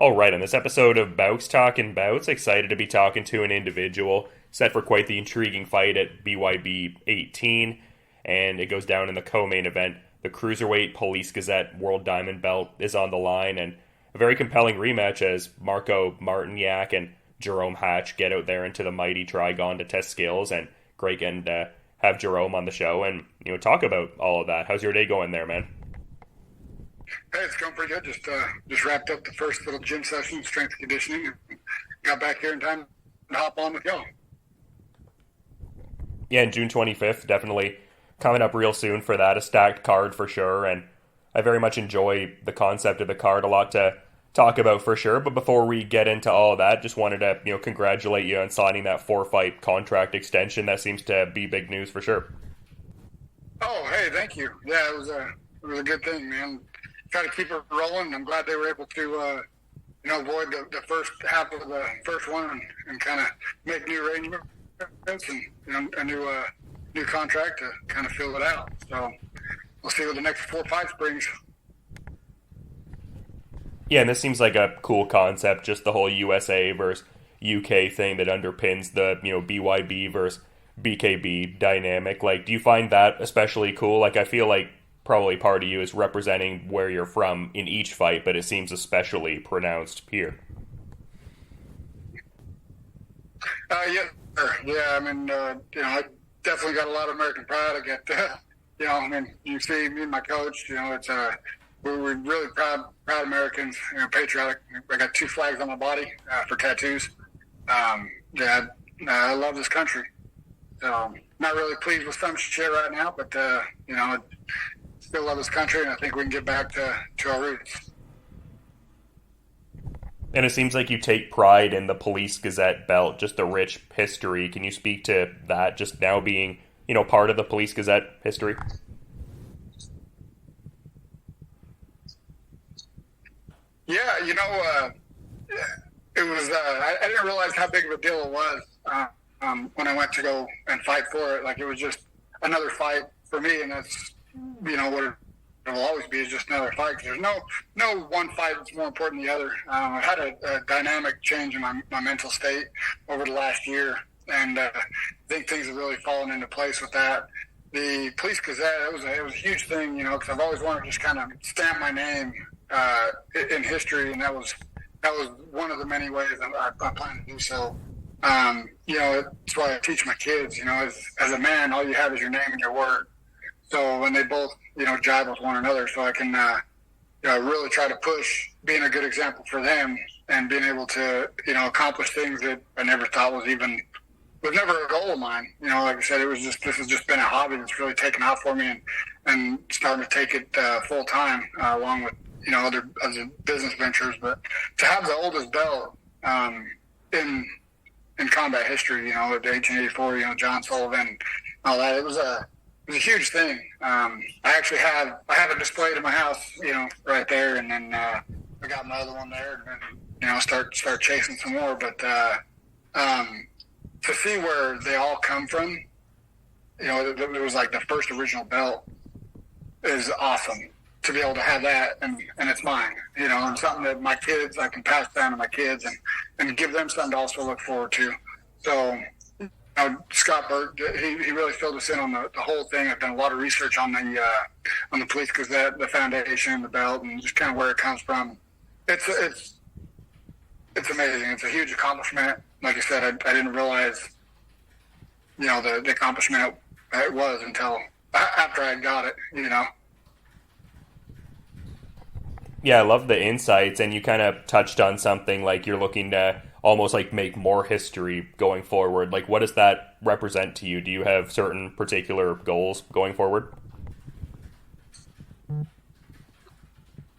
All right, on this episode of Bowks Talking Bouts, excited to be talking to an individual set for quite the intriguing fight at BYB 18, and it goes down in the co-main event. The cruiserweight Police Gazette World Diamond Belt is on the line, and a very compelling rematch as Marko Martinjak and Jarome Hatch get out there into the mighty Trigon to test skills, and great getting to have Jarome on the show and talk about all of that. How's your day going there, man? Hey, it's going pretty good. Just wrapped up the first little gym session, strength conditioning, and got back here in time to hop on with y'all. Yeah, and June 25th, definitely coming up real soon for that. A stacked card for sure, and I very much enjoy the concept of the card. A lot to talk about for sure, but before we get into all of that, just wanted to congratulate you on signing that 4-fight contract extension. That seems to be big news for sure. Oh, hey, thank you. Yeah, it was a good thing, man. Try to keep it rolling. I'm glad they were able to, avoid the first half of the first one and kind of make new arrangements and a new contract to kind of fill it out. So we'll see what the next 4 fights brings. Yeah, and this seems like a cool concept, just the whole USA versus UK thing that underpins the BYB versus BKB dynamic. Like, do you find that especially cool? Like, I feel like probably part of you is representing where you're from in each fight, but it seems especially pronounced here. Yeah, sure. Yeah. I mean, I definitely got a lot of American pride. I get, you see me and my coach. We're really proud Americans. Patriotic. I got 2 flags on my body for tattoos. Yeah, I love this country. So, not really pleased with some shit right now, but still love this country, and I think we can get back to our roots. And it seems like you take pride in the Police Gazette belt, just the rich history. Can you speak to that, just now being, part of the Police Gazette history? Yeah, it was. I didn't realize how big of a deal it was when I went to go and fight for it. Like, it was just another fight for me, and that's what it will always be, is just another fight. Cause there's no one fight that's more important than the other. I've had a dynamic change in my mental state over the last year, and I think things have really fallen into place with that. The Police Gazette, it was a huge thing, because I've always wanted to just kind of stamp my name in history, and that was one of the many ways I plan to do so. That's why I teach my kids. As a man, all you have is your name and your word. So when they both, jive with one another, so I can, really try to push being a good example for them and being able to, accomplish things that I never thought was never a goal of mine. Like I said, this has just been a hobby that's really taken off for me and starting to take it full time, along with, other business ventures. But to have the oldest belt in combat history, the 1884, John Sullivan, all that, it was a huge thing. I have it displayed in my house, right there, and then I got my other one there, and then start chasing some more. But to see where they all come from, it was like the first original belt is awesome. To be able to have that, and it's mine, and something that my kids, I can pass down to my kids and give them something to also look forward to. So, Scott Burt, he really filled us in on the whole thing. I've done a lot of research on the Police Gazette, the foundation, the belt, and just kind of where it comes from. It's amazing. It's a huge accomplishment. Like I said, I didn't realize, the accomplishment it was until after I got it, Yeah, I love the insights, and you kind of touched on something like you're looking to almost like make more history going forward. Like, what does that represent to you? Do you have certain particular goals going forward?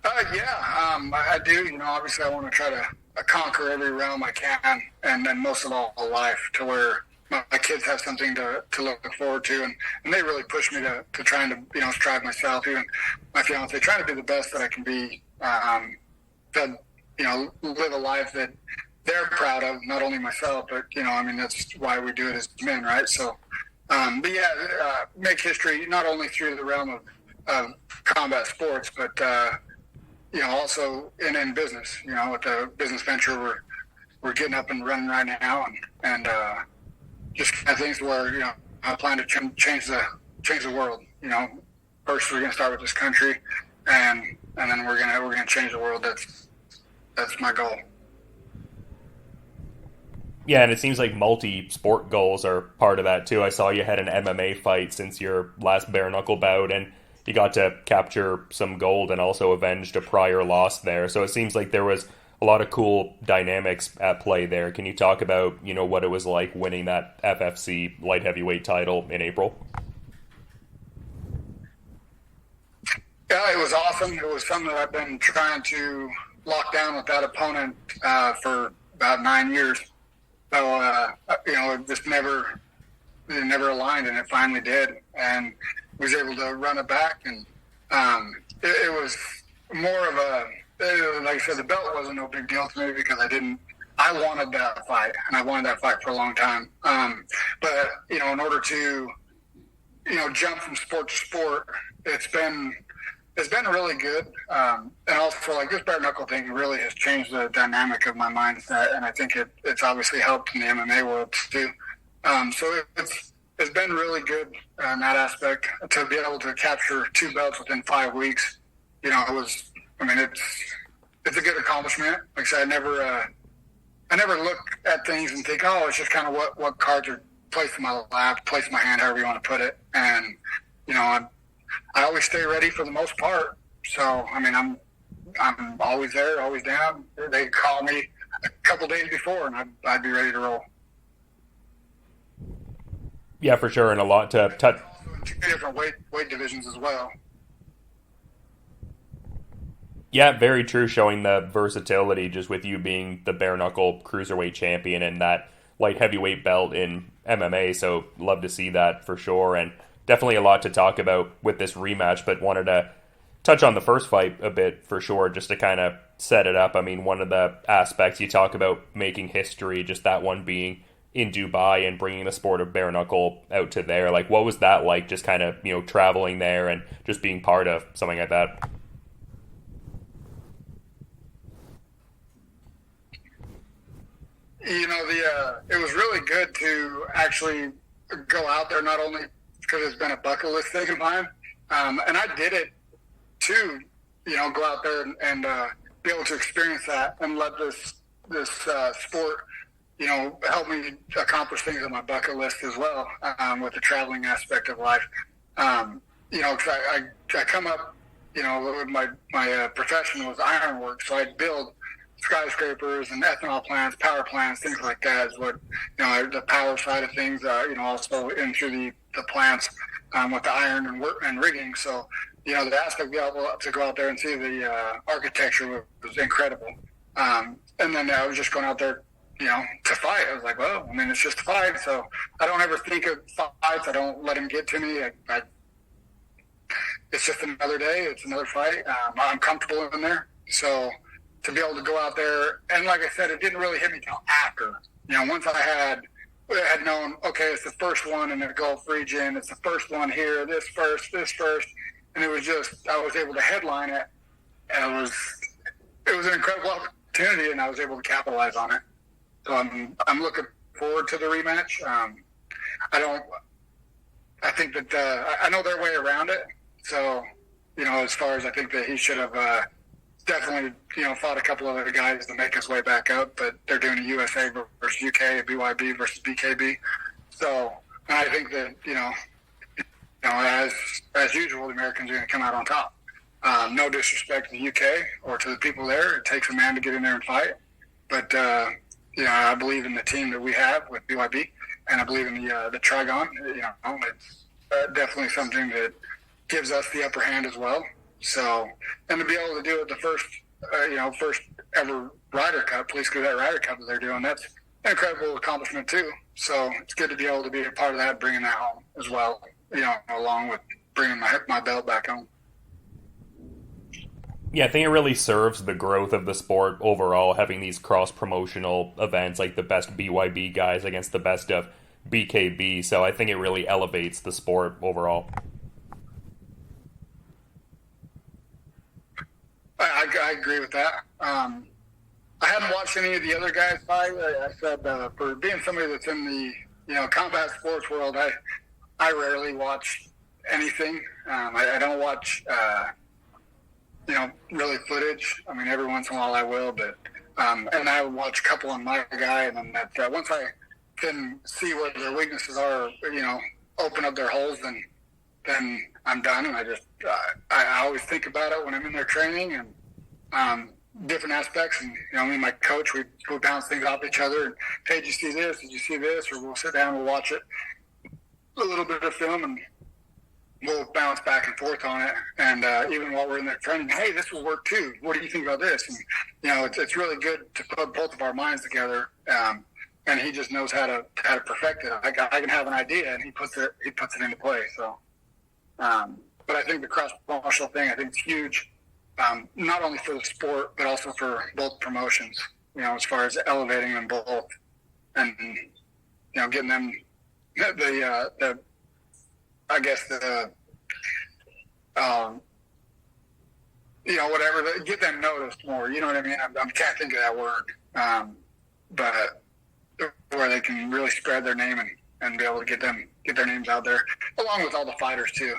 I do. Obviously I want to try to conquer every realm I can, and then most of all life, to where my kids have something to look forward to, and they really push me to trying to strive myself. Even my fiance, trying to be the best that I can be, to live a life that they're proud of, not only myself, but that's why we do it as men, right? So make history not only through the realm of combat sports, but also in business, with the business venture we're getting up and running right now, and just kind of things where I plan to change the world. First we're going to start with this country, and then we're gonna change the world. That's my goal. Yeah, and it seems like multi-sport goals are part of that too. I saw you had an MMA fight since your last bare knuckle bout, and you got to capture some gold and also avenged a prior loss there. So it seems like there was a lot of cool dynamics at play there. Can you talk about, what it was like winning that FFC light heavyweight title in April? Yeah, it was awesome. It was something that I've been trying to lock down with that opponent for about 9 years. So, it just never aligned, and it finally did. And was able to run it back. And it was more of like I said, the belt wasn't no big deal to me because I wanted that fight, and I wanted that fight for a long time. But, in order to, jump from sport to sport, it's been really good. And also, like, this bare knuckle thing really has changed the dynamic of my mindset, and I think it's obviously helped in the MMA world too. So it's been really good in that aspect to be able to capture 2 belts within 5 weeks. It's a good accomplishment. Like I said, I never look at things and think, oh, it's just kind of what cards are placed in my lap, placed in my hand, however you want to put it. And, I always stay ready for the most part. So, I'm always there, always down. They call me a couple days before, and I'd be ready to roll. Yeah, for sure, and a lot to touch. Also in 2 different weight divisions as well. Yeah, very true, showing the versatility just with you being the bare knuckle cruiserweight champion and that light heavyweight belt in MMA. So love to see that for sure, and definitely a lot to talk about with this rematch, but wanted to touch on the first fight a bit for sure, just to kind of set it up. One of the aspects you talk about making history, just that one being in Dubai and bringing the sport of bare knuckle out to there. Like, what was that like, just kind of, traveling there and just being part of something like that? It was really good to actually go out there, not only because it's been a bucket list thing of mine, and I did it too, go out there and be able to experience that and let this sport, help me accomplish things on my bucket list as well, with the traveling aspect of life. Because I come up, my profession was ironwork, so I'd build skyscrapers and ethanol plants, power plants, things like that is what, the power side of things, also into the plants with the iron and rigging. So, the aspect to go out there and see the architecture was incredible. And then I was just going out there, to fight. I was like, well, it's just a fight. So I don't ever think of fights. I don't let them get to me. It's just another day. It's another fight. I'm comfortable in there. So to be able to go out there, and like I said, it didn't really hit me till after. Once I had known, okay, it's the first one in the Gulf region. It's the first one here. This first, and it was just I was able to headline it, and it was an incredible opportunity, and I was able to capitalize on it. So I'm looking forward to the rematch. I think that I know their way around it. So, as far as I think that he should have definitely, fought a couple other guys to make his way back up, but they're doing a USA versus UK, a BYB versus BKB. So, and I think that, as usual, the Americans are going to come out on top. No disrespect to the UK or to the people there. It takes a man to get in there and fight. But, I believe in the team that we have with BYB, and I believe in the Trigon. It's definitely something that gives us the upper hand as well. So, and to be able to do it the first ever Ryder Cup, Police Gazette Ryder Cup that they're doing, that's an incredible accomplishment too. So it's good to be able to be a part of that, bringing that home as well, along with bringing my belt back home. Yeah, I think it really serves the growth of the sport overall, having these cross-promotional events like the best BYB guys against the best of BKB. So I think it really elevates the sport overall. I agree with that. I haven't watched any of the other guys fight. I said for being somebody that's in the combat sports world, I rarely watch anything. I don't watch really footage. I mean, every once in a while I will, but and I would watch a couple on my guy, and then that once I can see where their weaknesses are, open up their holes, then I'm done. And I always think about it when I'm in there training and different aspects. And me and my coach, we bounce things off each other. And hey, did you see this? Did you see this? Or we'll sit down, we'll watch it, a little bit of film, and we'll bounce back and forth on it. And even while we're in there training, hey, this will work too. What do you think about this? And it's really good to put both of our minds together. And he just knows how to perfect it. I can have an idea, and he puts it into play. So, but I think the cross-promotional thing, I think it's huge, not only for the sport but also for both promotions. As far as elevating them both, and getting them the I guess whatever, get them noticed more. You know what I mean? I can't think of that word, but where they can really spread their name and be able to get their names out there, along with all the fighters too.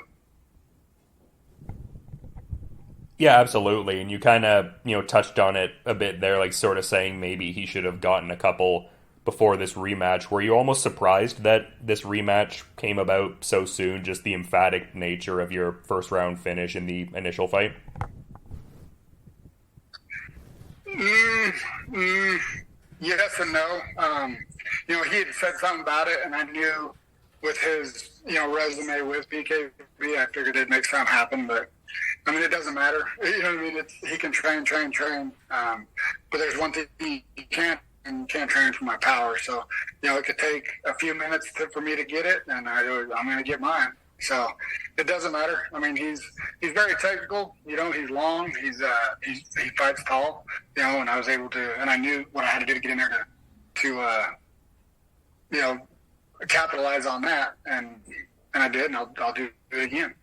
Yeah, absolutely. And you kind of, touched on it a bit there, like sort of saying maybe he should have gotten a couple before this rematch. Were you almost surprised that this rematch came about so soon, just the emphatic nature of your first round finish in the initial fight? Yes and no. He had said something about it, and I knew with his, resume with BKB, I figured it'd make something happen. But I mean, it doesn't matter. You know what I mean? He can train. But there's one thing he can't train for my power. So, it could take a few minutes for me to get it, and I'm going to get mine. So it doesn't matter. I mean, he's very technical. He's long. He fights tall. And I was able to, and I knew what I had to do to get in there to capitalize on that, and I did, and I'll do it again.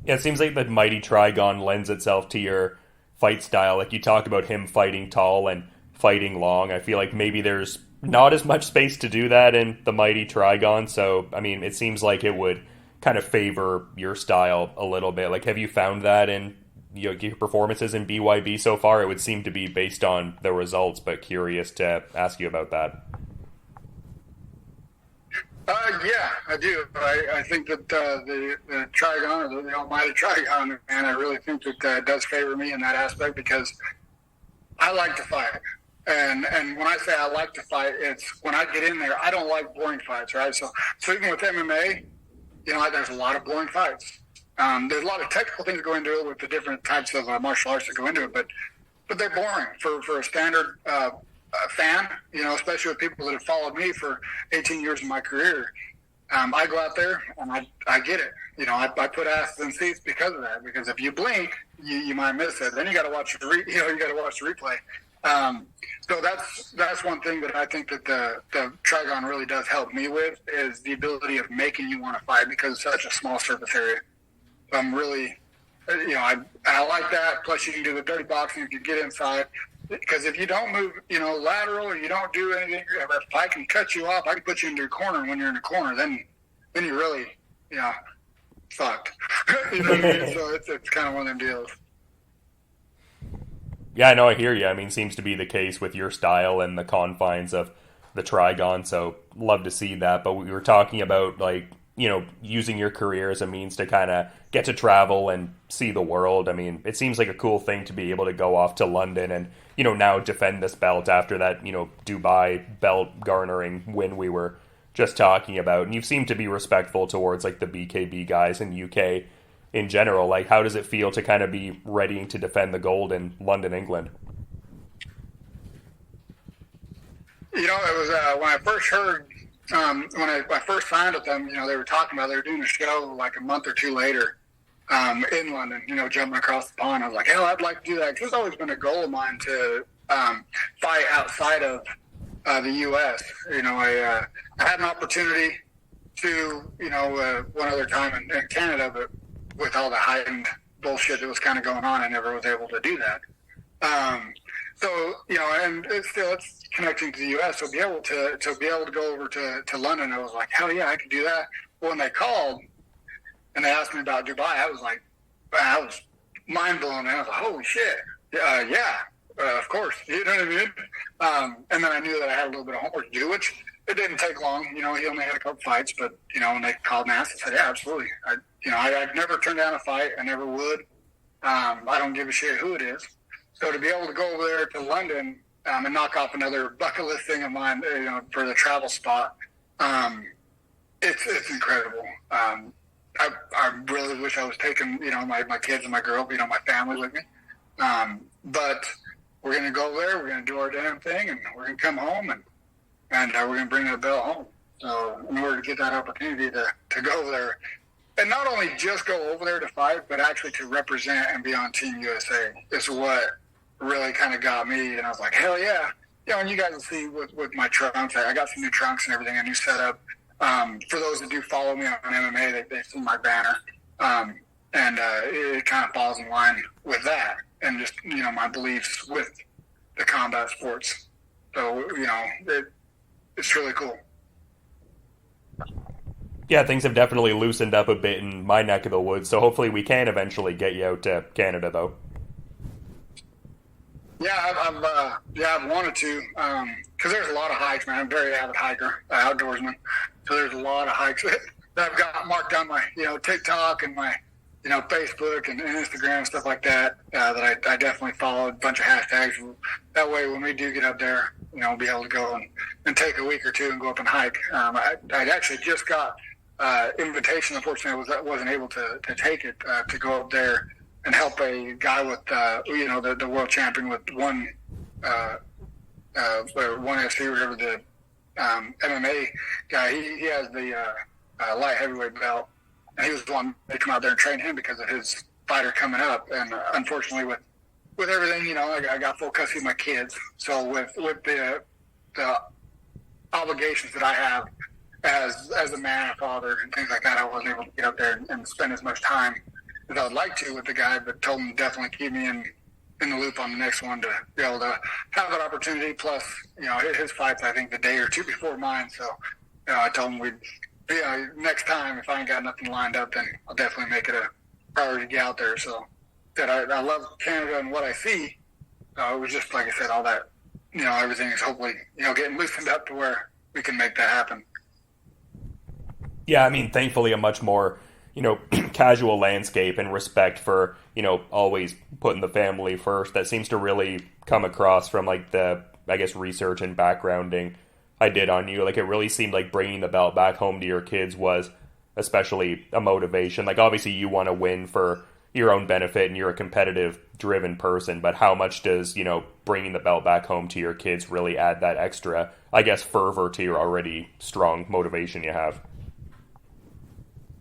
Yeah, it seems like the Mighty Trigon lends itself to your fight style. Like you talk about him fighting tall and fighting long. I feel like maybe there's not as much space to do that in the Mighty Trigon. So, I mean, it seems like it would kind of favor your style a little bit. Like, have you found that in your performances in BYB so far? It would seem to be based on the results, but curious to ask you about that. Yeah, I do. I think that the Trigon, or the almighty Trigon, and I really think that does favor me in that aspect, because I like to fight. And when I say I like to fight, it's when I get in there, I don't like boring fights, right? So even with MMA, there's a lot of boring fights. There's a lot of technical things that go into it with the different types of martial arts that go into it, but they're boring for a standard fan, especially with people that have followed me for 18 years of my career. I go out there and I get it. I put asses in seats because of that. Because if you blink, you might miss it. Then you got to watch the replay. So that's one thing that I think that the Trigon really does help me with, is the ability of making you want to fight, because it's such a small surface area. So I'm really, I like that. Plus, you can do the dirty boxing if you get inside. Because if you don't move, lateral, or you don't do anything, if I can cut you off, I can put you into a corner. And when you're in a corner, then you're really, fucked. You know what I mean? So it's kind of one of them deals. Yeah, I know, I hear you. I mean, seems to be the case with your style and the confines of the Trigon, so love to see that. But we were talking about, using your career as a means to kind of get to travel and see the world. I mean, it seems like a cool thing to be able to go off to London and, now defend this belt after that, Dubai belt garnering win we were just talking about. And you seem to be respectful towards, the BKB guys in UK in general. Like, how does it feel to kind of be readying to defend the gold in London, England? It was when I first heard, when I first signed with them, they were talking about, they were doing a show like a month or two later in London, jumping across the pond. I was like, hell, I'd like to do that. 'Cause it's always been a goal of mine to fight outside of the U.S. I had an opportunity to, one other time in Canada, but with all the heightened bullshit that was kind of going on. I never was able to do that. So, and it's connecting to the U.S. So to be able to go over to London, I was like, hell yeah, I could do that. Well, when they called and they asked me about Dubai, I was like, I was mind blown. I was like, holy shit, of course. You know what I mean? And then I knew that I had a little bit of homework to do, which it didn't take long. He only had a couple fights, but when they called and asked, I said, yeah, absolutely. I've never turned down a fight. I never would. I don't give a shit who it is. So to be able to go over there to London and knock off another bucket list thing of mine, for the travel spot, it's incredible. I really wish I was taking, my kids and my girl, my family with me. But we're going to go there. We're going to do our damn thing, and we're going to come home, and we're going to bring that belt home. So in order to get that opportunity to go there, and not only just go over there to fight, but actually to represent and be on Team USA is what really kind of got me. And I was like, hell yeah. And you guys will see with my trunks, I got some new trunks and everything, a new setup. For those that do follow me on MMA, they've seen my banner. It kind of falls in line with that and just, my beliefs with the combat sports. So, it's really cool. Yeah, things have definitely loosened up a bit in my neck of the woods, so hopefully we can eventually get you out to Canada, though. Yeah, I've wanted to, because there's a lot of hikes, man. I'm a very avid hiker, outdoorsman, so there's a lot of hikes that I've got marked on my, TikTok and my, Facebook and Instagram and stuff like that, that I definitely followed, a bunch of hashtags. That way, when we do get up there, we'll be able to go and take a week or two and go up and hike. I actually just got invitation. Unfortunately, I wasn't able to take it, to go up there and help a guy with, the world champion with one FC, whatever the MMA guy. He has the light heavyweight belt, and he was the one to come out there and train him because of his fighter coming up. And unfortunately, with everything, I got full custody of my kids. So with the obligations that I have as a man, a father, and things like that, I wasn't able to get up there and spend as much time as I would like to with the guy, but told him to definitely keep me in the loop on the next one to be able to have that opportunity. Plus, his fight's, I think, the day or two before mine. So, I told him next time, if I ain't got nothing lined up, then I'll definitely make it a priority to get out there. So, I love Canada and what I see. It was just, like I said, all that, everything is hopefully, getting loosened up to where we can make that happen. Yeah, I mean, thankfully a much more, casual landscape and respect for, always putting the family first. That seems to really come across from, like, the, I guess, research and backgrounding I did on you. Like, it really seemed like bringing the belt back home to your kids was especially a motivation. Like, obviously you want to win for your own benefit and you're a competitive driven person, but how much does, bringing the belt back home to your kids really add that extra, I guess, fervor to your already strong motivation you have?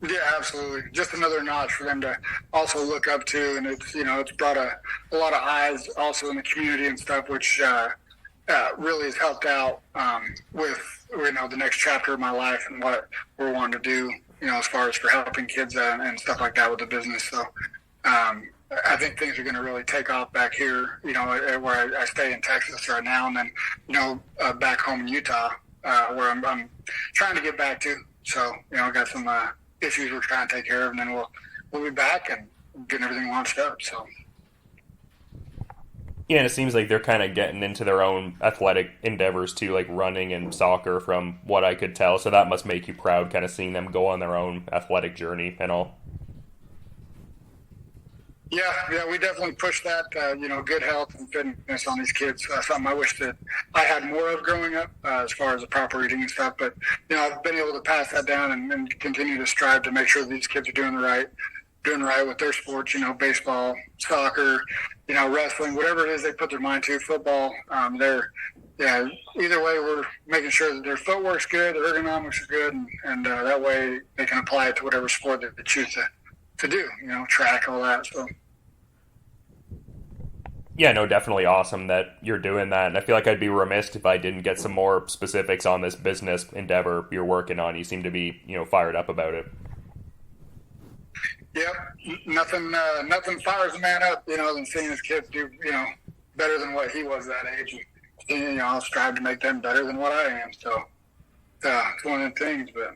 Yeah, absolutely. Just another notch for them to also look up to, and it's brought a lot of eyes also in the community and stuff, which really has helped out with the next chapter of my life and what we're wanting to do, as far as for helping kids and stuff like that with the business. So I think things are going to really take off back here, where I stay in Texas right now, and then back home in Utah, where I'm trying to get back to. So I got some issues we're trying to take care of, and then we'll be back and getting everything launched up. So yeah, and it seems like they're kind of getting into their own athletic endeavors too, like running and soccer, from what I could tell. So that must make you proud, kind of seeing them go on their own athletic journey and all. Yeah, we definitely push that, good health and fitness on these kids. Something I wish that I had more of growing up, as far as the proper eating and stuff. But, I've been able to pass that down and continue to strive to make sure that these kids are doing right with their sports, baseball, soccer, wrestling, whatever it is they put their mind to, football. Either way, we're making sure that their footwork's good, their ergonomics are good, and that way they can apply it to whatever sport that they choose to do, track, all that. So yeah, no, definitely awesome that you're doing that. And I feel like I'd be remiss if I didn't get some more specifics on this business endeavor you're working on. You seem to be, fired up about it. Yep. Nothing fires a man up, than seeing his kids do, better than what he was that age. And, I'll strive to make them better than what I am. So it's one of the things, but.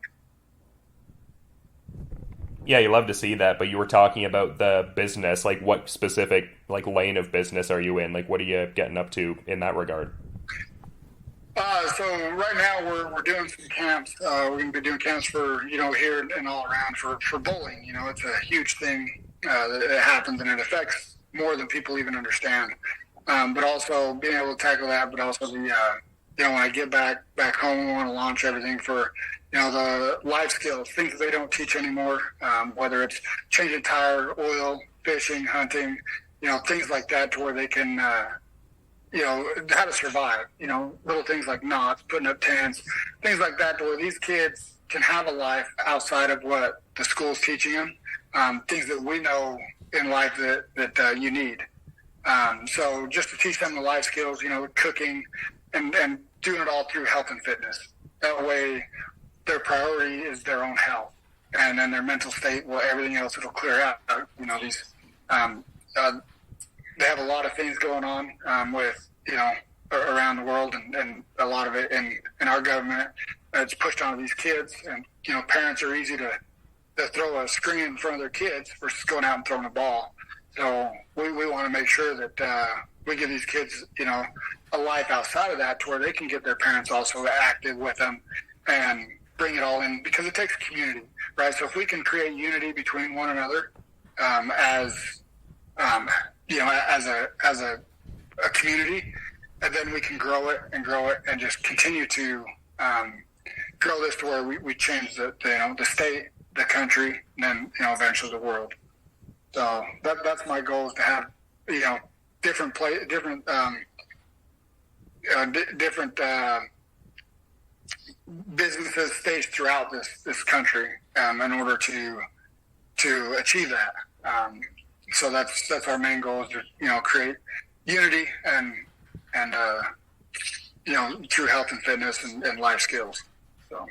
Yeah, you love to see that, but you were talking about the business. Like, what specific, like, lane of business are you in? Like, what are you getting up to in that regard? So right now we're doing some camps. We're going to be doing camps for, here and all around for bowling. It's a huge thing that happens, and it affects more than people even understand. But also being able to tackle that, but also the, when I get back home, I want to launch everything for, the life skills, things that they don't teach anymore, whether it's changing tire, oil, fishing, hunting, things like that, to where they can, how to survive, little things like knots, putting up tents, things like that, to where these kids can have a life outside of what the school's teaching them, things that we know in life that you need. So just to teach them the life skills, cooking and doing it all through health and fitness. That way their priority is their own health, and then their mental state, well, everything else it'll clear out. These, they have a lot of things going on with, around the world, and a lot of it in our government. It's pushed onto these kids, and, parents are easy to throw a screen in front of their kids versus going out and throwing a ball. So we want to make sure that we give these kids, a life outside of that, to where they can get their parents also active with them and bring it all in, because it takes community, right? So if we can create unity between one another, as a community, and then we can grow it and just continue to grow this to where we change the state, the country, and then eventually the world. So that's my goal, is to have different businesses staged throughout this country in order to achieve that. So that's our main goal, is to create unity and through health and fitness and life skills. So.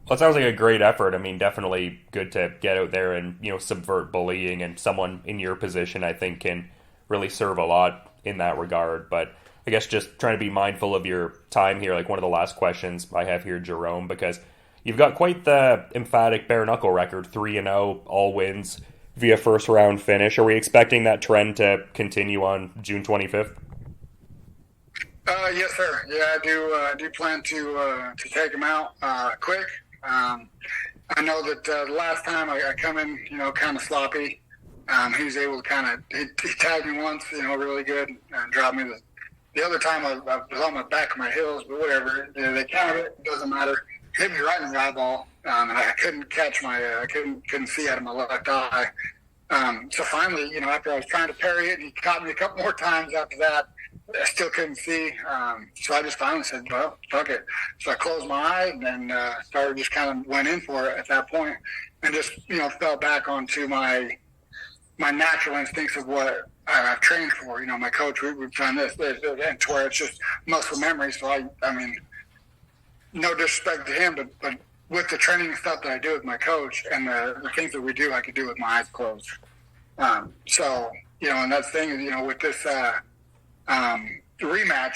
Well, it sounds like a great effort. I mean, definitely good to get out there and, subvert bullying, and someone in your position, I think, can really serve a lot in that regard. But I guess just trying to be mindful of your time here, like one of the last questions I have here, Jarome, because you've got quite the emphatic bare knuckle record, 3-0, all wins via first round finish. Are we expecting that trend to continue on June 25th? Yes, sir. Yeah, I do plan to take him out quick. I know that the last time I come in, kind of sloppy. He was able to he tagged me once, really good, and dropped me. The other time I was on my back of my heels, but whatever. They counted it. It doesn't matter. Hit me right in the eyeball, and I couldn't catch I couldn't see out of my left eye. So finally, after I was trying to parry it, and he caught me a couple more times after that, I still couldn't see. So I just finally said, well, fuck it. So I closed my eye and started, just kind of went in for it at that point, and just, fell back onto my natural instincts of what I've trained for. My coach, we've done this, and to where it's just muscle memory. So I mean, no disrespect to him, but with the training and stuff that I do with my coach, and the things that we do, I could do with my eyes closed. So, and that's the thing, with this rematch,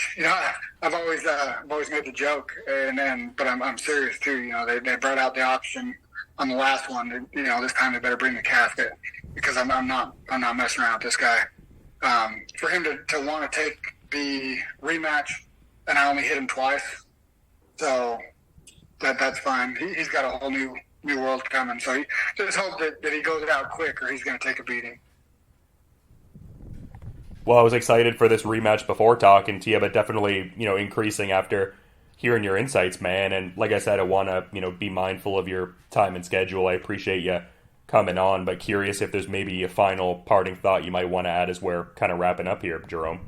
I've always made the joke, but I'm serious too. They brought out the option on the last one. This time they better bring the casket, because I'm not messing around with this guy. For him to want to take the rematch, and I only hit him twice, so that's fine. He's got a whole new world coming. So just hope that he goes out quick, or he's going to take a beating. Well, I was excited for this rematch before talking to you, but definitely, increasing after hearing your insights, man. And like I said, I want to, be mindful of your time and schedule. I appreciate you coming on, but curious if there's maybe a final parting thought you might want to add as we're kind of wrapping up here, Jarome.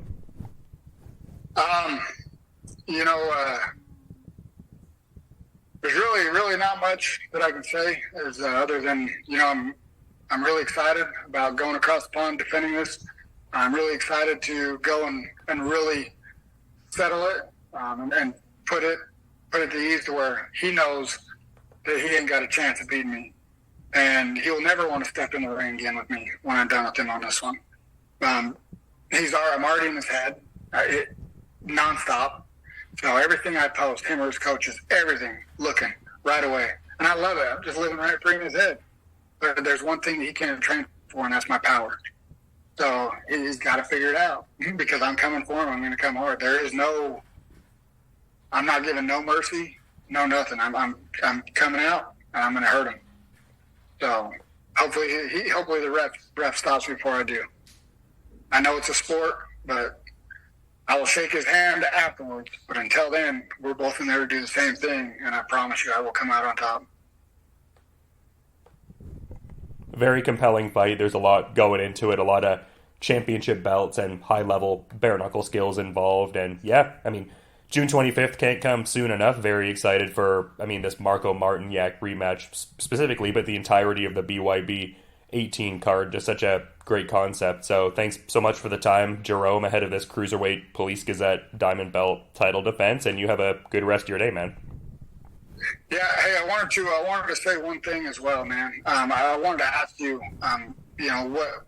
There's really not much that I can say, other than, I'm really excited about going across the pond, defending this. I'm really excited to go and really settle it, and put it to ease, to where he knows that he ain't got a chance of beating me. and he'll never want to step in the ring again with me when I'm done with him on this one. I'm already in his head, nonstop. So everything I post, him or his coaches, everything looking right away. And I love it. I'm just living right free in his head. But there's one thing that he can't train for, and that's my power. So he's got to figure it out because I'm coming for him. I'm going to come hard. I'm not giving no mercy, no nothing. I'm coming out, and I'm going to hurt him. So hopefully the ref stops before I do. I know it's a sport, but I will shake his hand afterwards. But until then, we're both in there to do the same thing, and I promise you I will come out on top. Very compelling fight. There's a lot going into it, a lot of championship belts and high-level bare-knuckle skills involved. And yeah, I mean, June 25th can't come soon enough. Very excited for, this Marko Martinjak rematch specifically, but the entirety of the BYB 18 card. Just such a great concept. So thanks so much for the time, Jarome, ahead of this cruiserweight Police Gazette Diamond Belt title defense, and you have a good rest of your day, man. Yeah, hey, I wanted to say one thing as well, man. I wanted to ask you,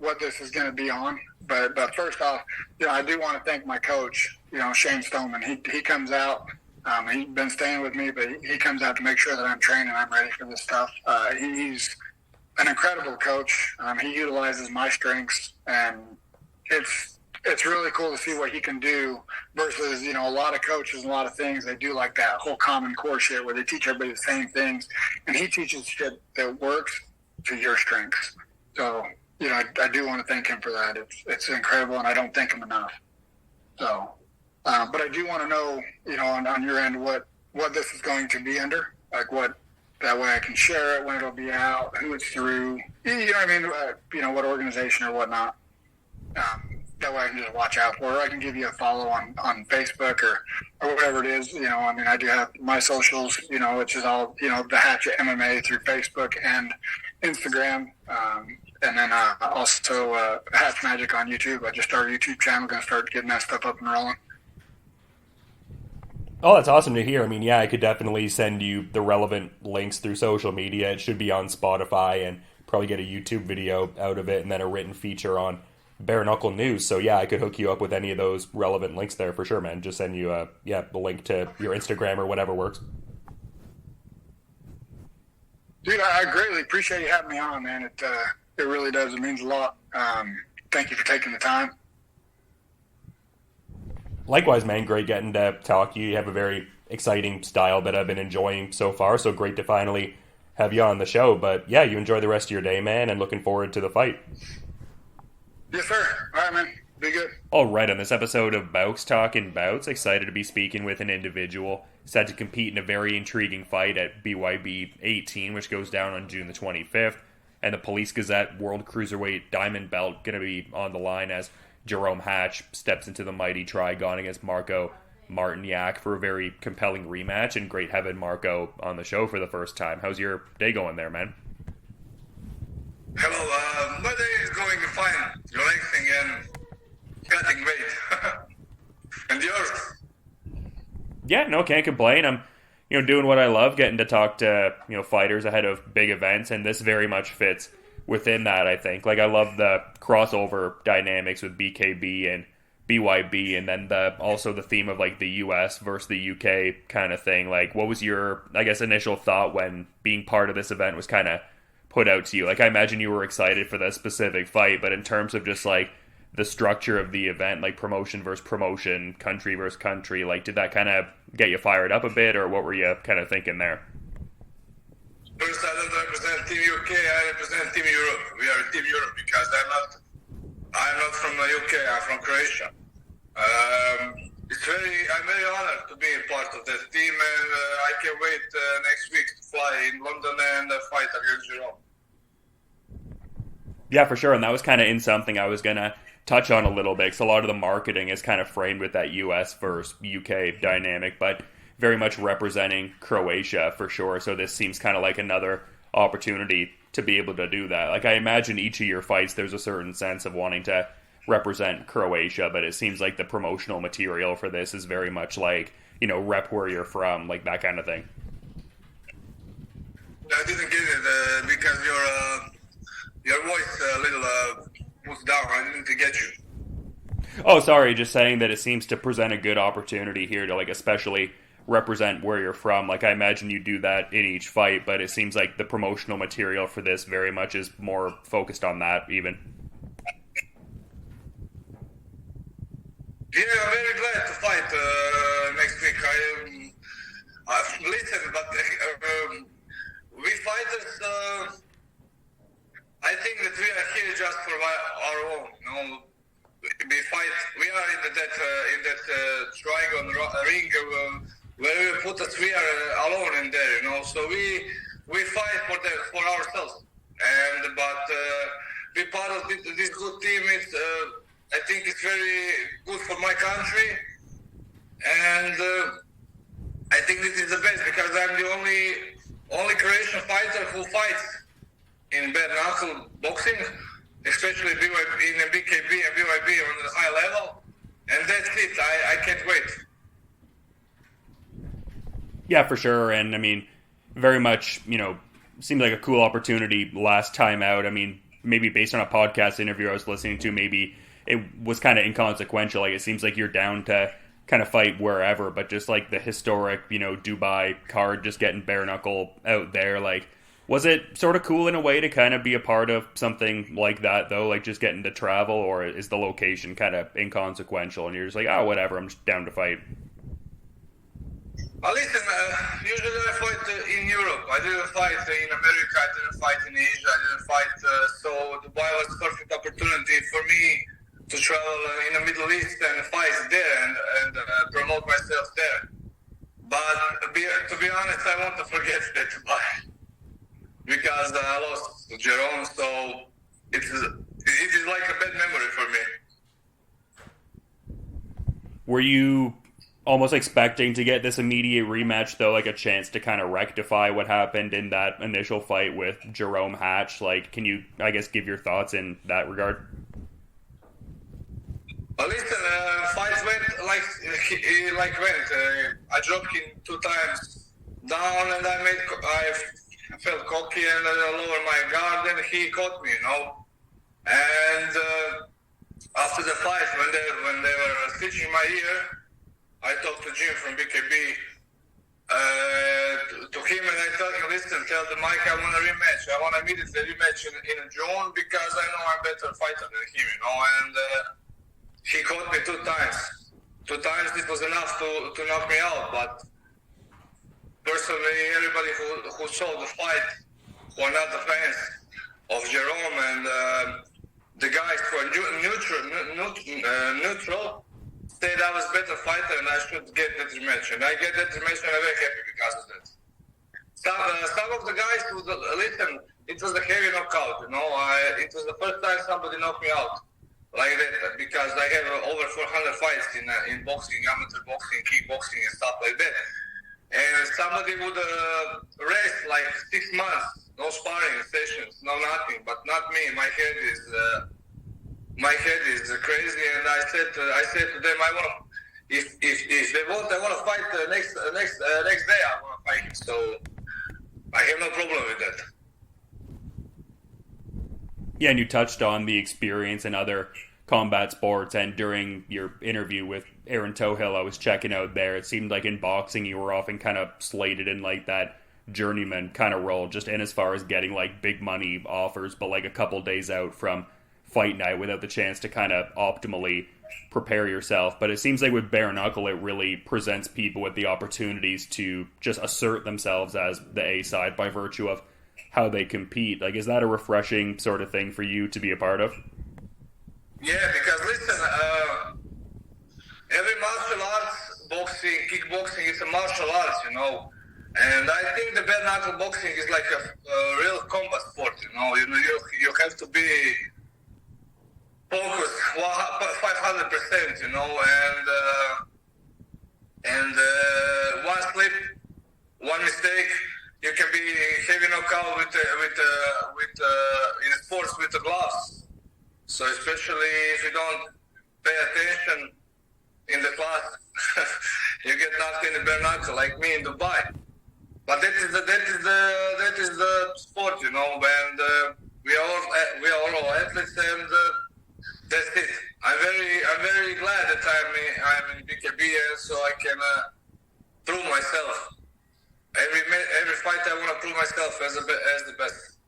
what this is going to be on. But first off, I do want to thank my coach, Shane Stoneman. He comes out. He's been staying with me, but he comes out to make sure that I'm trained and I'm ready for this stuff. He's an incredible coach. He utilizes my strengths, and it's really cool to see what he can do versus, a lot of coaches and a lot of things, they do like that whole common core shit where they teach everybody the same things, and he teaches shit that works to your strengths. So, I do want to thank him for that. It's incredible, and I don't thank him enough. So, but I do want to know, on your end, what this is going to be under, like that way I can share it when it'll be out, who it's through, what organization or whatnot. That way I can just watch out for it. Or I can give you a follow on Facebook or whatever it is. I do have my socials, which is all, the Hatch MMA through Facebook and Instagram. And then also Hatch Magic on YouTube. I just started a YouTube channel, going to start getting that stuff up and rolling. Oh, that's awesome to hear. I could definitely send you the relevant links through social media. It should be on Spotify and probably get a YouTube video out of it and then a written feature on Bare Knuckle News. So yeah, I could hook you up with any of those relevant links there for sure, man. Just send you the link to your Instagram or whatever works. Dude, I greatly appreciate you having me on, man. It really does. It means a lot. Thank you for taking the time. Likewise, man. Great getting to talk to you. You have a very exciting style that I've been enjoying so far. So great to finally have you on the show. But yeah, you enjoy the rest of your day, man, and looking forward to the fight. Yes, sir. All right, man. Be good. All right, on this episode of Bowks Talking Bouts, excited to be speaking with an individual set to compete in a very intriguing fight at BYB 18, which goes down on June the 25th. And the Police Gazette World Cruiserweight Diamond Belt going to be on the line as Jarome Hatch steps into the mighty Trigon against Marko Martinjak for a very compelling rematch. And great having Marko on the show for the first time. How's your day going there, man? Hello, my day is going fine. Relaxing and cutting weight. And yours? Yeah, no, can't complain. I'm, doing what I love, getting to talk to, fighters ahead of big events, and this very much fits within that, I think. Like, I love the crossover dynamics with BKB and BYB, and then also the theme of, like, the US versus the UK kind of thing. Like, what was your, initial thought when being part of this event was kind of put out to you? Like, I imagine you were excited for that specific fight, but in terms of just, like, the structure of the event, like promotion versus promotion, country versus country, like, did that kind of get you fired up a bit, or what were you kind of thinking there? First, I don't represent Team UK, I represent Team Europe. We are Team Europe because I'm not from the UK, I'm from Croatia. I'm very honored to be a part of that team, and I can't wait next week to fly in London and fight against Jarome. Yeah, for sure, and that was kind of in something I was going to touch on a little bit, because a lot of the marketing is kind of framed with that US versus UK dynamic, but very much representing Croatia for sure, so this seems kind of like another opportunity to be able to do that. Like, I imagine each of your fights, there's a certain sense of wanting to represent Croatia, but it seems like the promotional material for this is very much like, rep where you're from, like that kind of thing. I didn't get it because because your voice a little moves down. I didn't get you. Oh, sorry, just saying that it seems to present a good opportunity here to, like, especially represent where you're from. Like, I imagine you do that in each fight, but it seems like the promotional material for this very much is more focused on that, even. Yeah, I'm very glad to fight next week. Listen, but we fighters, I think that we are here just for our own. You know, we fight. We are in that triangle ring where we put us. We are alone in there. You know, so we fight for ourselves. But be part of this good team is. I think it's very good for my country, and I think this is the best because I'm the only Croatian fighter who fights in bare knuckle boxing, especially in BKB and BYB on the high level, and that's it. I can't wait. Yeah, for sure, and I mean, very much, you know, seemed like a cool opportunity last time out. I mean, maybe based on a podcast interview I was listening to, maybe it was kind of inconsequential. Like, it seems like you're down to kind of fight wherever, but just like the historic, you know, Dubai card, just getting bare knuckle out there. Like, was it sort of cool in a way to kind of be a part of something like that, though? Like, just getting to travel, or is the location kind of inconsequential and you're just like, oh, whatever, I'm just down to fight? Listen, usually I fight in Europe. I didn't fight in America. I didn't fight in Asia. I didn't fight. So Dubai was a perfect opportunity for me to travel in the Middle East and fight there and promote myself there. But to be honest, I want to forget that Dubai because I lost Jarome. So it is like a bad memory for me. Were you almost expecting to get this immediate rematch, though, like a chance to kind of rectify what happened in that initial fight with Jarome Hatch? Like, can you, I guess, give your thoughts in that regard? Listen, fights went like went. I dropped him 2 times down, and I felt cocky and lowered my guard, and he caught me, you know. And after the fight, when they were stitching my ear, I talked to Jim from BKB, to him, and I told him, listen, tell the Mike I want a rematch. I want to immediately rematch in June because I know I'm a better fighter than him, you know. And he caught me 2 times. 2 times it was enough to knock me out. But personally, everybody who saw the fight, who are not the fans of Jarome, and the guys who are neutral, said I was a better fighter and I should get that rematch. And I get that rematch and I'm very happy because of that. Some of the guys who listen, it was a heavy knockout, you know. It was the first time somebody knocked me out like that because I have over 400 fights in boxing, amateur boxing, kickboxing and stuff like that. And somebody would rest like 6 months, no sparring sessions, no nothing, but not me. My head is crazy, and I said to them, I want to, if they want, I want to fight the next day. I want to fight him, so I have no problem with that. Yeah, and you touched on the experience in other combat sports, and during your interview with Aaron Tohill, I was checking out there. It seemed like in boxing, you were often kind of slated in like that journeyman kind of role, just in as far as getting like big money offers, but like a couple days out from fight night without the chance to kind of optimally prepare yourself. But it seems like with bare knuckle, it really presents people with the opportunities to just assert themselves as the A side by virtue of how they compete. Like, is that a refreshing sort of thing for you to be a part of? Yeah, because listen, every martial arts, boxing, kickboxing, it's a martial arts, you know. And I think the bare knuckle boxing is like a real combat sport, you know. You have to be focused 500%, you know, and one slip, one mistake, you can be heavy knockout with in sports with the gloves. So especially if you don't pay attention in the class, you get knocked in the bare knuckle like me in Dubai. But that is the sport, you know, and BKB, and so I can prove myself. Every fight I want to prove myself as the best.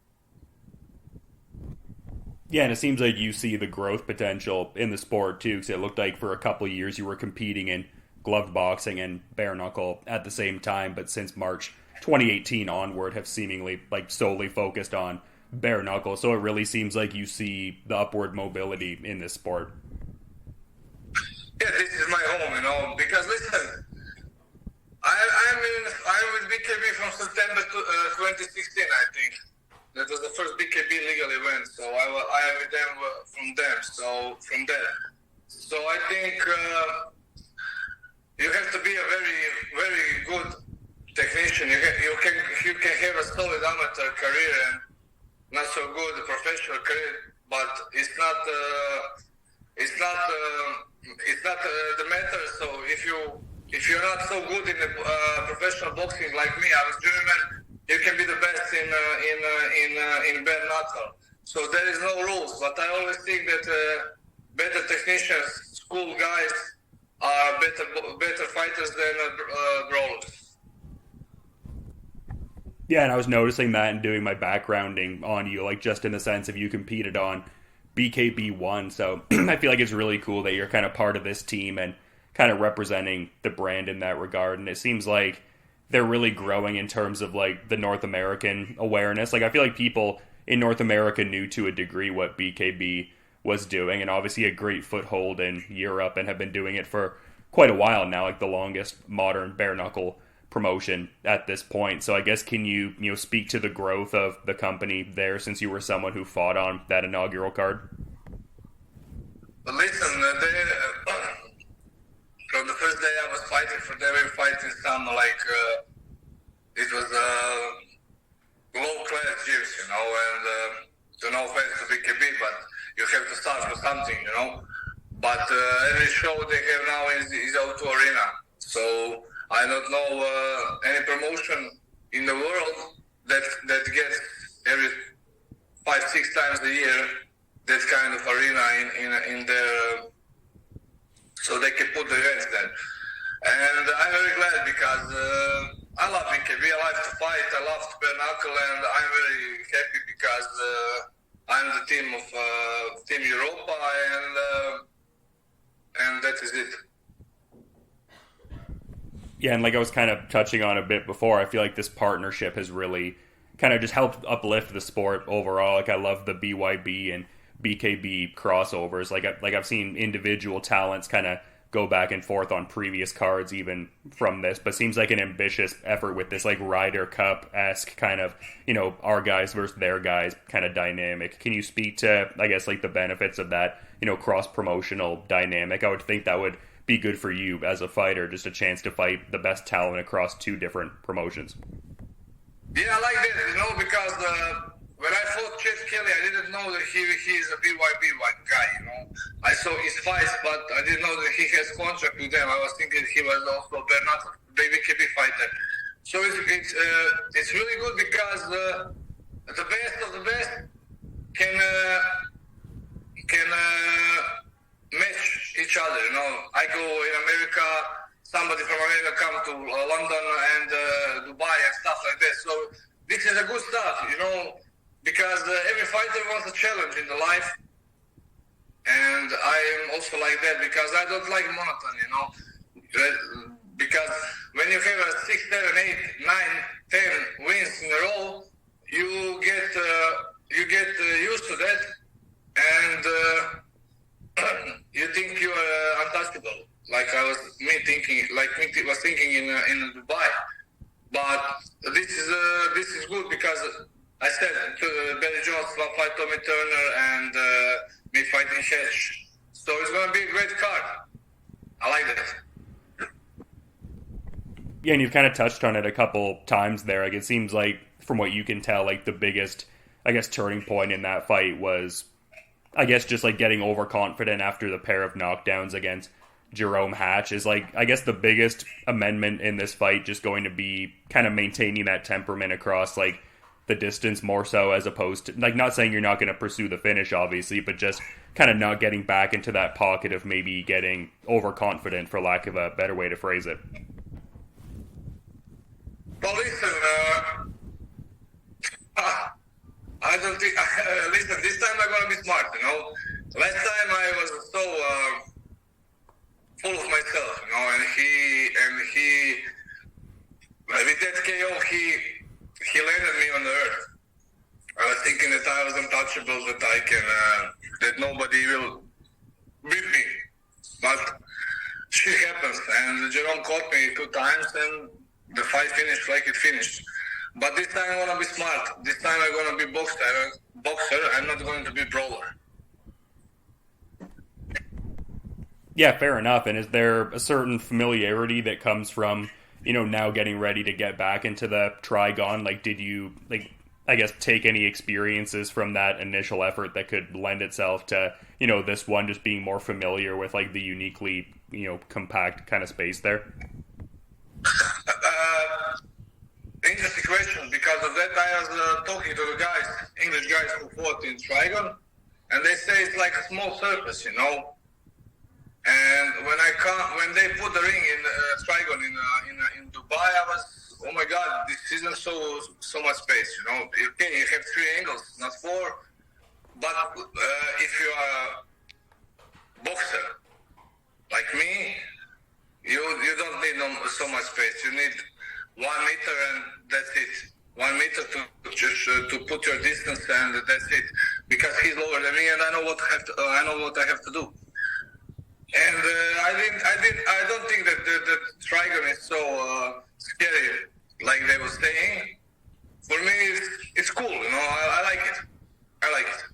Yeah, and it seems like you see the growth potential in the sport too, because it looked like for a couple of years you were competing in gloved boxing and bare knuckle at the same time, but since March 2018 onward have seemingly like solely focused on bare knuckle. So it really seems like you see the upward mobility in this sport. Yeah, this is my home, because listen, I'm with BKB from September 2016, I think. That was the first BKB legal event, so I am with them from there. So I think you have to be a very, very good technician. You can have a solid amateur career and not so good professional career, but it's not the matter. So if you're not so good in the professional boxing like me, I was journeyman. You can be the best in bare knuckle. So there is no rules, but I always think that better technicians, school guys, are better fighters than brawlers. Yeah, and I was noticing that and doing my backgrounding on you, like just in the sense of you competed on BKB 1, so I feel like it's really cool that you're kind of part of this team and kind of representing the brand in that regard, and it seems like they're really growing in terms of like the North American awareness. Like I feel like people in North America knew to a degree what BKB was doing, and obviously a great foothold in Europe and have been doing it for quite a while now, like the longest modern bare knuckle promotion at this point. So I guess can you speak to the growth of the company there, since you were someone who fought on that inaugural card? But listen, from the first day I was fighting for them, we were fighting some it was low class gyms, and no offense to BKB, but you have to start with something, But every show they have now is auto arena, so I don't know any promotion in the world that gets every 5-6 times a year that kind of arena in their so they can put the events there. And I'm very glad because I love BKB, I love to fight, I love to bare knuckle, and I'm very happy because I'm the team of Team Europa, and that is it. Yeah, and like I was kind of touching on a bit before, I feel like this partnership has really kind of just helped uplift the sport overall. Like I love the BYB and BKB crossovers. Like I've seen individual talents kind of go back and forth on previous cards even from this, but seems like an ambitious effort with this like Ryder Cup-esque kind of, our guys versus their guys kind of dynamic. Can you speak to, I guess, like the benefits of that, cross-promotional dynamic? I would think that would be good for you as a fighter, just a chance to fight the best talent across two different promotions. Yeah, I like that, because when I fought Chad Kelly, I didn't know that he's a BYB guy, I saw his fights, but I didn't know that he has contract with them. I was thinking he was also a bare knuckle BKB fighter. So it's really good because the best of the best can match each other. I go in America, somebody from America come to London and Dubai and stuff like that. So this is a good stuff, because every fighter wants a challenge in the life, and I am also like that because I don't like monotony, because when you have a 6, 7, 8, 9, 10 wins in a row, you get used to that, and you think you are untouchable. Like was thinking in Dubai, but this is good because I said to Barry Jones fight Tommy Turner and me fighting Hatch, so it's going to be a great card. I like that. Yeah, and you've kind of touched on it a couple times there. Like it seems like, from what you can tell, like the biggest, I guess, turning point in that fight was, I guess, just like getting overconfident after the pair of knockdowns against Jarome Hatch. Is like, I guess, the biggest amendment in this fight just going to be kind of maintaining that temperament across like the distance more so, as opposed to, like, not saying you're not going to pursue the finish obviously, but just kind of not getting back into that pocket of maybe getting overconfident, for lack of a better way to phrase it? Well, listen, I don't think. Listen, this time I'm gonna be smart. Last time I was so full of myself, and he with that KO, he landed me on the earth. I was thinking that I was untouchable, that I can, that nobody will beat me. But shit happens, and Jarome caught me 2 times, and the fight finished like it finished. But this time I'm gonna be smart. This time I'm gonna be boxer. I'm not going to be brawler. Yeah, fair enough. And is there a certain familiarity that comes from, now getting ready to get back into the Trigon? Like, did you, I guess, take any experiences from that initial effort that could lend itself to, this one just being more familiar with, the uniquely, compact kind of space there? Interesting question. Because of that, I was talking to the guys, English guys who fought in Trigon, and they say it's like a small surface, And when they put the ring in Trigon in Dubai, I was, oh my God, this isn't so much space, Okay, you have 3 angles, not 4, but if you are a boxer like me, you don't need so much space. You need 1 meter and that's it. 1 meter to put your distance and that's it. Because he's lower than me and I know what I have to do. And I don't think that the Trigon is so scary like they were saying. For me, it's cool. I like it. I like it.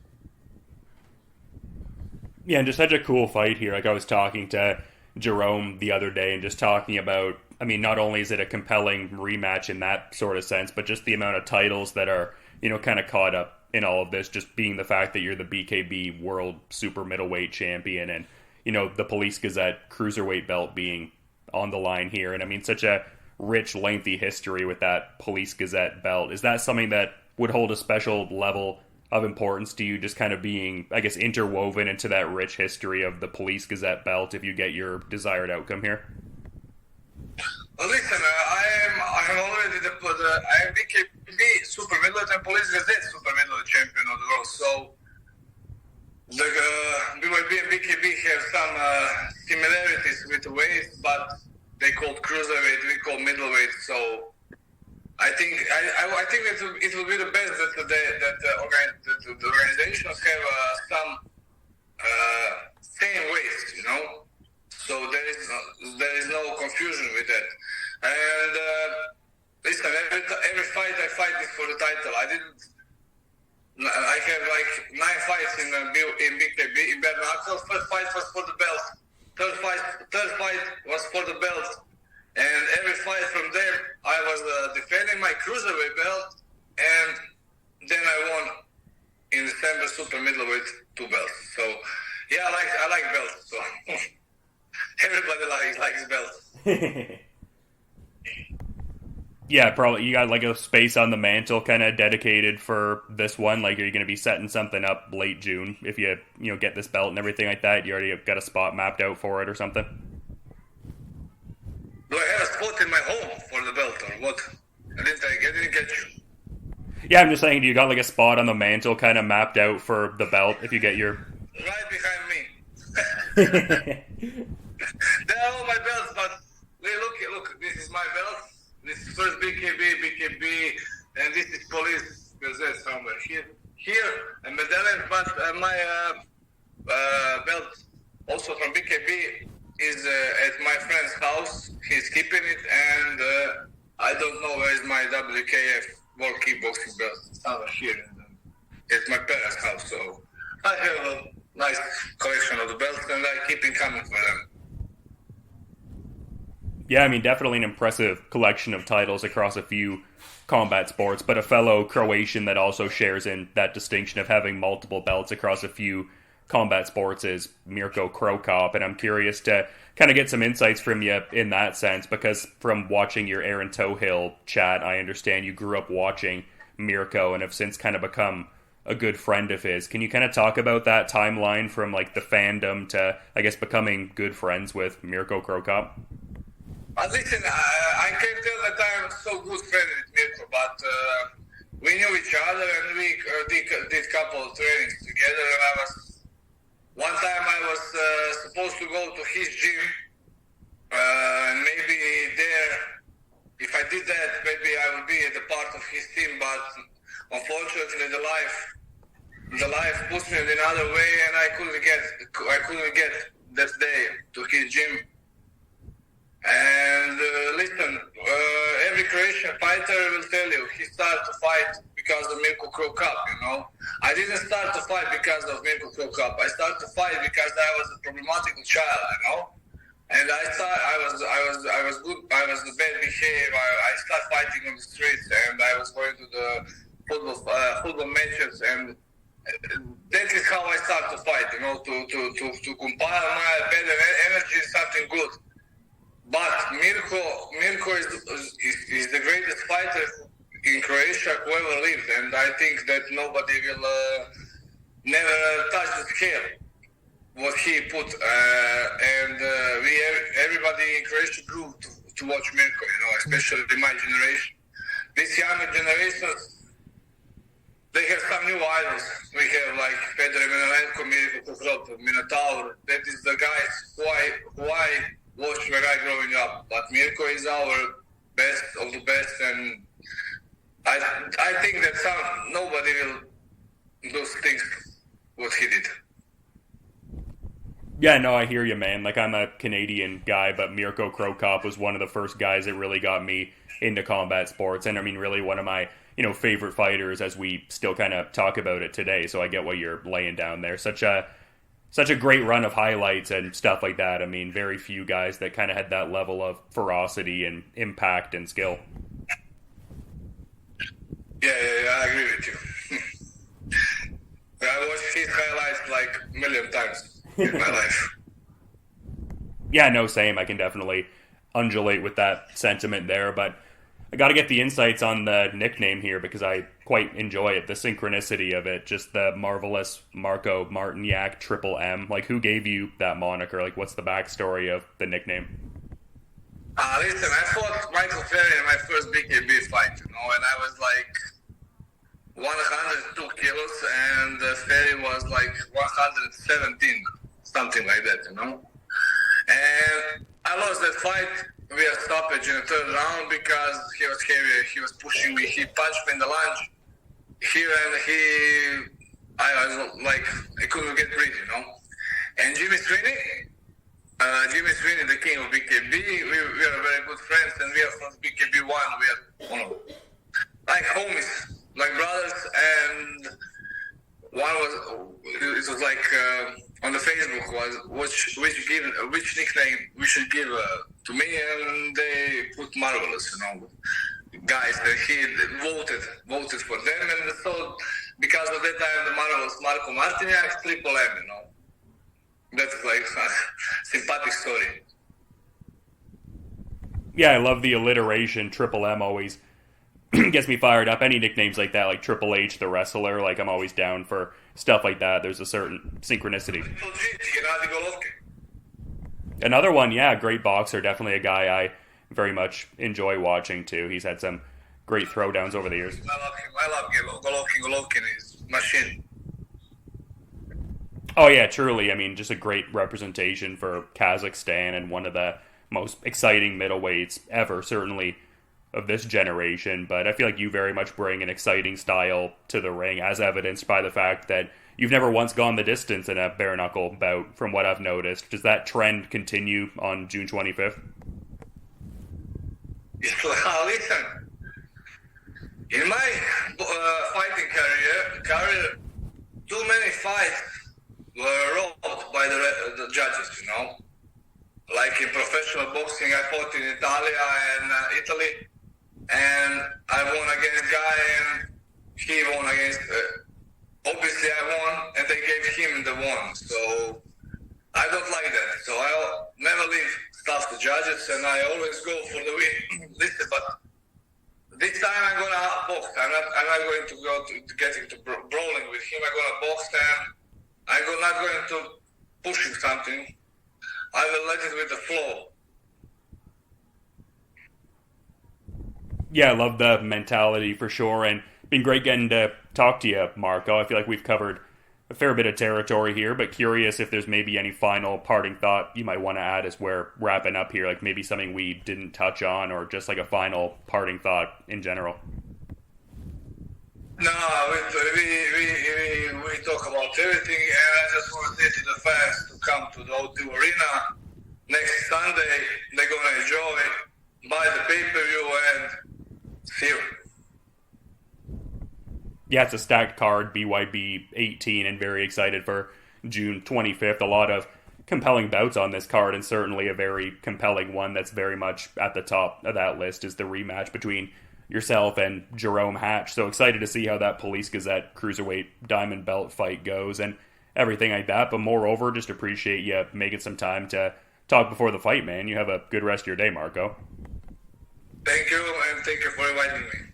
Yeah, and just such a cool fight here. Like, I was talking to Jarome the other day and just talking about, not only is it a compelling rematch in that sort of sense, but just the amount of titles that are, kind of caught up in all of this, just being the fact that you're the BKB World Super Middleweight Champion and, the Police Gazette Cruiserweight belt being on the line here. And such a rich, lengthy history with that Police Gazette belt. Is that something that would hold a special level of importance to you, just kind of being, I guess, interwoven into that rich history of the Police Gazette belt if you get your desired outcome here? Well, listen, I'm already I am BKB Super Middleweight and Police Gazette Super Middleweight Champion of the world, so the BYB and BKB have some similarities with the weight, but they call cruiserweight, we call middleweight. So I think it will be the best that the organizations have some same weights, So there is no confusion with that. And listen, every fight I fight is for the title. I have like 9 fights in BKB in bare knuckle. First fight was for the belt. Third fight was for the belt. And every fight from there, I was defending my cruiserweight belt, and then I won in December super middleweight 2 belts. So yeah, I like belts. So everybody likes belts. Yeah, probably. You got like a space on the mantle kind of dedicated for this one. Like, are you going to be setting something up late June if you get this belt and everything like that? You already got a spot mapped out for it or something? Do I have a spot in my home for the belt or what? I didn't get you. Yeah, I'm just saying, do you got like a spot on the mantle kind of mapped out for the belt if you get your... Right behind me. They're all my belts, but look, this is my belt. This is first BKB, and this is Police Gazette somewhere here, and medallion. But my belt, also from BKB, is at my friend's house. He's keeping it, and I don't know where is my WKF World Kickboxing belt. It's somewhere here at my parents' house. So I have a nice collection of the belts, and I keep it coming for them. Yeah, definitely an impressive collection of titles across a few combat sports, but a fellow Croatian that also shares in that distinction of having multiple belts across a few combat sports is Mirko Krokop, and I'm curious to kind of get some insights from you in that sense, because from watching your Aaron Tohill chat, I understand you grew up watching Mirko and have since kind of become a good friend of his. Can you kind of talk about that timeline from like the fandom to, I guess, becoming good friends with Mirko Cro Cop? Listen, I can't tell that I'm so good friend with Mirko, but we knew each other and we did couple of trainings together. And one time I was supposed to go to his gym, and maybe there, if I did that, maybe I would be at the part of his team. But unfortunately, the life pushed me in another way, and I couldn't get that day to his gym. And listen, every Croatian fighter will tell you he started to fight because of Mirko Cro Cop. I didn't start to fight because of Mirko Cro Cop. I started to fight because I was a problematical child. And I was good. I was the bad behavior. I started fighting on the streets, and I was going to the football matches, and that is how I started to fight. To compile my bad energy is something good. But Mirko is the greatest fighter in Croatia who ever lived, and I think that nobody will never touch the scale what he put. And everybody in Croatia grew to watch Mirko, especially my generation. This younger generations, they have some new idols. We have like Pedro Emelianenko, Mirko Cro Cop, Minotaur. That is the guys who I watched when I growing up. But Mirko is our best of the best, and I think that nobody will do things what he did. Yeah, no, I hear you, man. Like, I'm a Canadian guy, but Mirko Cro Cop was one of the first guys that really got me into combat sports, and I mean, really one of my favorite fighters as we still kind of talk about it today. So I get what you're laying down there. Such a great run of highlights and stuff like that. I mean, very few guys that kind of had that level of ferocity and impact and skill. Yeah, I agree with you. I watched his highlights like a million times in my life. Yeah, no, same. I can definitely undulate with that sentiment there, but I got to get the insights on the nickname here because I quite enjoy it, the synchronicity of it, just the marvelous Marko Martinjak Triple M. Like, who gave you that moniker? Like, what's the backstory of the nickname? Listen, I fought Michael Ferry in my first BKB fight, and I was like 102 kilos, and Ferry was like 117, something like that, And I lost that fight via stoppage in the third round because he was heavy. He was pushing me. He punched me in the lunge here, and I was like, I couldn't get breath, And Jimmy Sweeney, the king of BKB, we are very good friends, and we are from BKB 1. We are like homies, like brothers, and it was like on the Facebook was which nickname we should give to me, and they put Marvelous, guys that he voted for them, and so because of that I am the Marvelous Marko Martinjak Triple M, That's like a sympathetic story. Yeah, I love the alliteration. Triple M always gets me fired up. Any nicknames like that, like Triple H, the wrestler, like I'm always down for stuff like that. There's a certain synchronicity. Another one, yeah, great boxer. Definitely a guy I very much enjoy watching too. He's had some great throwdowns over the years. I love him. Golovkin is machine. Oh yeah, truly. I mean, just a great representation for Kazakhstan and one of the most exciting middleweights ever, certainly of this generation. But I feel like you very much bring an exciting style to the ring, as evidenced by the fact that you've never once gone the distance in a bare knuckle bout, from what I've noticed. Does that trend continue on June 25th? Listen, in my fighting career, too many fights were robbed by the judges, Like in professional boxing, I fought in Italy, and I won against a guy, and he won against. Obviously, I won, and they gave him the one. So I don't like that. So I'll never leave stuff to judges, and I always go for the win. Listen, but this time I'm gonna box. I'm not going to go to get into brawling with him. I'm gonna box him. I'm not going to pushing something. I will let it with the flow. Yeah, I love the mentality for sure, and been great getting to talk to you, Marko. I feel like we've covered a fair bit of territory here, but curious if there's maybe any final parting thought you might want to add as we're wrapping up here, like maybe something we didn't touch on, or just like a final parting thought in general. No, we talk about everything, and I just want to say to the fans to come to the O2 Arena next Sunday. They're gonna enjoy, buy the pay-per-view, and see you. Yeah, it's a stacked card, BYB 18, and very excited for June 25th. A lot of compelling bouts on this card, and certainly a very compelling one that's very much at the top of that list is the rematch between yourself and Jarome Hatch. So excited to see how that Police Gazette cruiserweight diamond belt fight goes and everything like that. But moreover, just appreciate you making some time to talk before the fight, man. You have a good rest of your day, Marko. Thank you, and thank you for inviting me.